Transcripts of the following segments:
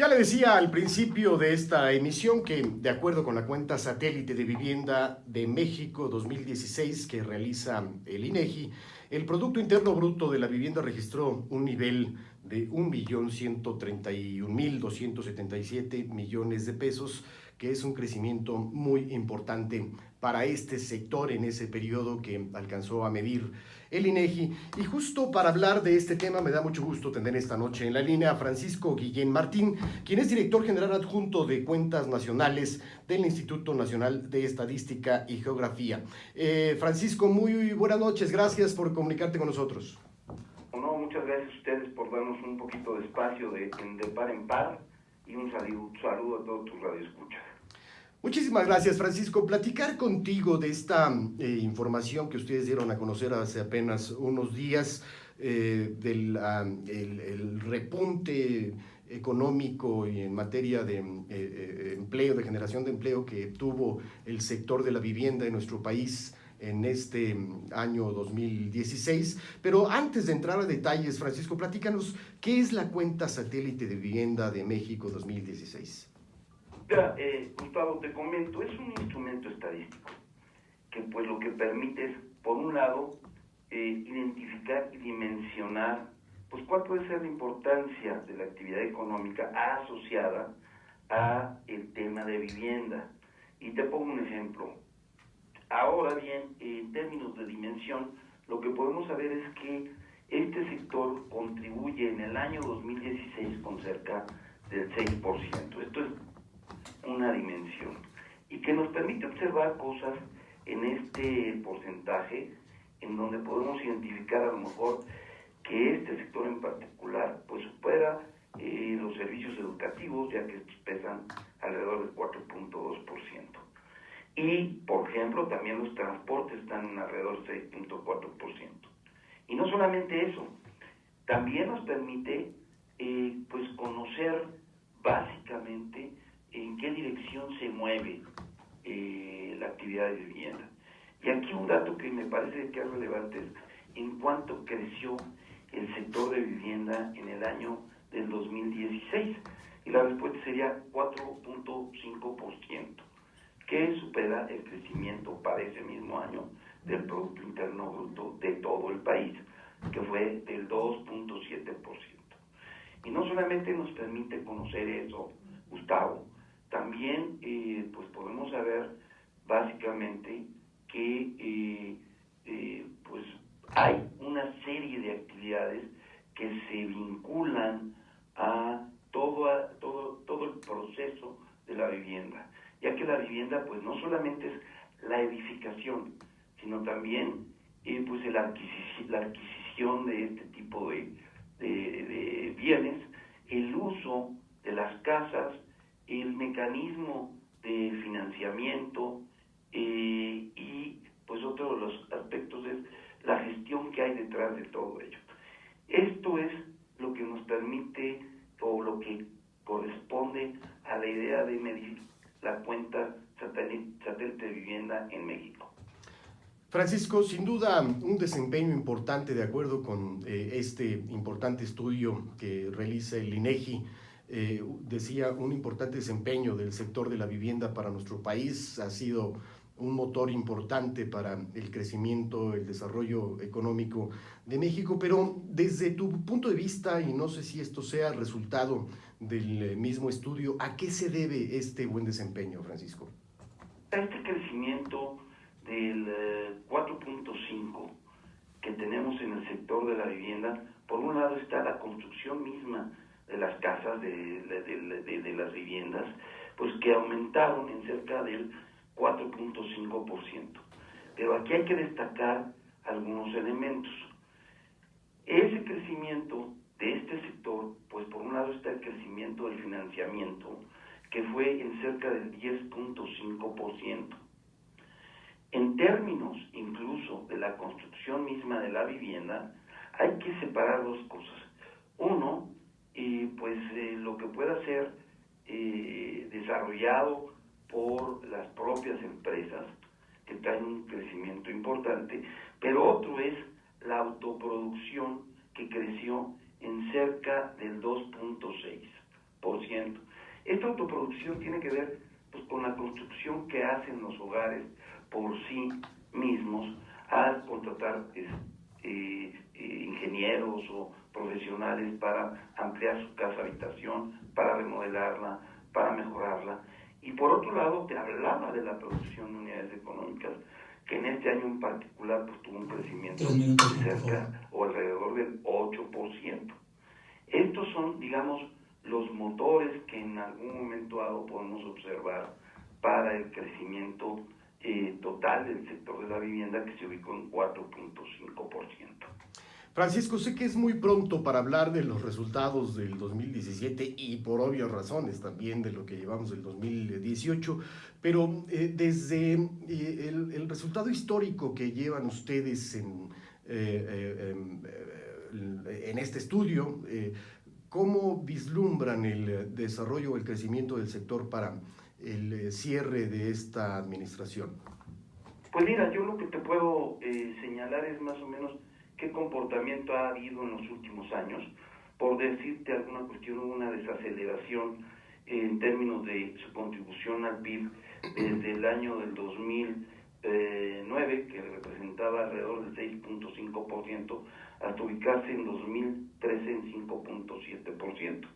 Ya le decía al principio de esta emisión que, de acuerdo con la cuenta satélite de vivienda de México 2016 que realiza el INEGI, el Producto Interno Bruto de la vivienda registró un nivel de 1.131.277 millones de pesos, que es un crecimiento muy importante para este sector en ese periodo que alcanzó a medir el INEGI. Y justo para hablar de este tema me da mucho gusto tener esta noche en la línea a Francisco Guillén Martín, quien es director general adjunto de Cuentas Nacionales del Instituto Nacional de Estadística y Geografía. Francisco, muy buenas noches, gracias por comunicarte con nosotros. No, muchas gracias a ustedes por darnos un poquito de espacio de par en par y un saludo a todos tus radioescuchas. Muchísimas gracias, Francisco. Platicar contigo de esta información que ustedes dieron a conocer hace apenas unos días del el repunte económico y en materia de empleo, de generación de empleo que tuvo el sector de la vivienda en nuestro país en este año 2016. Pero antes de entrar a detalles, Francisco, platícanos, ¿qué es la cuenta satélite de vivienda de México 2016? Mira, Gustavo, te comento, es un instrumento estadístico que pues lo que permite es, por un lado, identificar y dimensionar pues cuál puede ser la importancia de la actividad económica asociada a el tema de vivienda. Y te pongo un ejemplo. Ahora bien, en términos de dimensión, lo que podemos saber es que este sector contribuye en el año 2016 con cerca del 6%. Esto es una dimensión y que nos permite observar cosas en este porcentaje en donde podemos identificar a lo mejor que este sector en particular pues supera los servicios educativos, ya que estos pesan alrededor del 4.2%. Y, por ejemplo, también los transportes están en alrededor del 6.4%. Y no solamente eso, también nos permite pues conocer básicamente en qué dirección se mueve la actividad de vivienda. Y aquí un dato que me parece que es relevante es en cuánto creció el sector de vivienda en el año del 2016. Y la respuesta sería 4.5%, que supera el crecimiento para ese mismo año del Producto Interno Bruto de todo el país, que fue del 2.7%. Y no solamente nos permite conocer eso, Gustavo, también pues podemos saber básicamente que pues hay una serie de actividades que se vinculan a todo el proceso de la vivienda, ya que la vivienda pues no solamente es la edificación, sino también pues la adquisición de este tipo de bienes, el uso de las casas, el mecanismo de financiamiento y pues otro de los aspectos es la gestión que hay detrás de todo ello. Esto es lo que nos permite o lo que corresponde a la idea de medir la cuenta satélite de vivienda en México. Francisco, sin duda un desempeño importante de acuerdo con este importante estudio que realiza el INEGI. Decía, un importante desempeño del sector de la vivienda para nuestro país ha sido un motor importante para el crecimiento, el desarrollo económico de México, pero desde tu punto de vista, y no sé si esto sea resultado del mismo estudio, ¿a qué se debe este buen desempeño, Francisco? Este crecimiento del 4.5 que tenemos en el sector de la vivienda, por un lado está la construcción misma de las casas, de las viviendas, pues que aumentaron en cerca del 4.5%. Pero aquí hay que destacar algunos elementos. Ese crecimiento de este sector, pues por un lado está el crecimiento del financiamiento, que fue en cerca del 10.5%. En términos incluso de la construcción misma de la vivienda, hay que separar dos cosas. Uno, lo que pueda ser desarrollado por las propias empresas, que traen un crecimiento importante, pero otro es la autoproducción, que creció en cerca del 2.6%. producción tiene que ver pues con la construcción que hacen los hogares por sí mismos al contratar ingenieros o profesionales para ampliar su casa habitación, para remodelarla, para mejorarla. Y por otro lado, te hablaba de la producción de unidades económicas, que en este año en particular pues tuvo un crecimiento de cerca o alrededor del 8%. Estos son, digamos, los motores que en algún momento dado podemos observar para el crecimiento total del sector de la vivienda, que se ubicó en 4.5%. Francisco, sé que es muy pronto para hablar de los resultados del 2017 y por obvias razones también de lo que llevamos del 2018, pero desde el resultado histórico que llevan ustedes en este estudio, ¿cómo vislumbran el desarrollo o el crecimiento del sector para el cierre de esta administración? Pues mira, yo lo que te puedo señalar es más o menos qué comportamiento ha habido en los últimos años. Por decirte alguna cuestión, hubo una desaceleración en términos de su contribución al PIB desde el año del 2009, que representaba alrededor del 6.5%, hasta ubicarse en 2013 en 5.7%.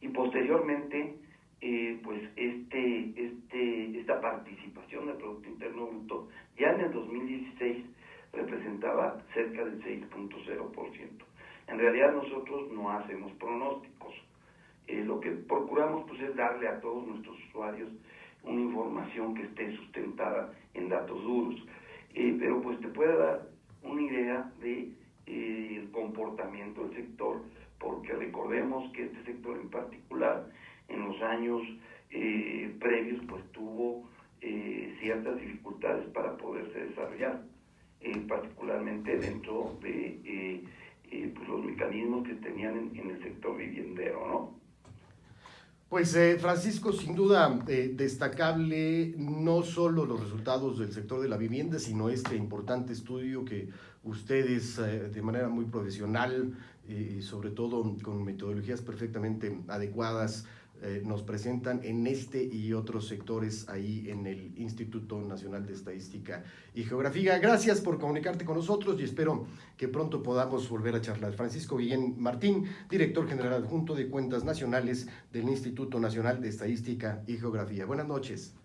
Y posteriormente, pues esta participación del Producto Interno Bruto ya en el 2016 representaba cerca del 6.0%. En realidad nosotros no hacemos pronósticos. Lo que procuramos pues es darle a todos nuestros usuarios una información que esté sustentada en datos duros. Pero pues te puede dar una idea de el comportamiento del sector, porque recordemos que este sector en particular en los años previos pues tuvo ciertas dificultades para poderse desarrollar, particularmente dentro de pues los mecanismos que tenían en el sector viviendero, ¿no? Pues Francisco, sin duda destacable no solo los resultados del sector de la vivienda, sino este importante estudio que ustedes de manera muy profesional y sobre todo con metodologías perfectamente adecuadas nos presentan en este y otros sectores ahí en el Instituto Nacional de Estadística y Geografía. Gracias por comunicarte con nosotros y espero que pronto podamos volver a charlar. Francisco Guillén Martín, director general adjunto de Cuentas Nacionales del Instituto Nacional de Estadística y Geografía. Buenas noches.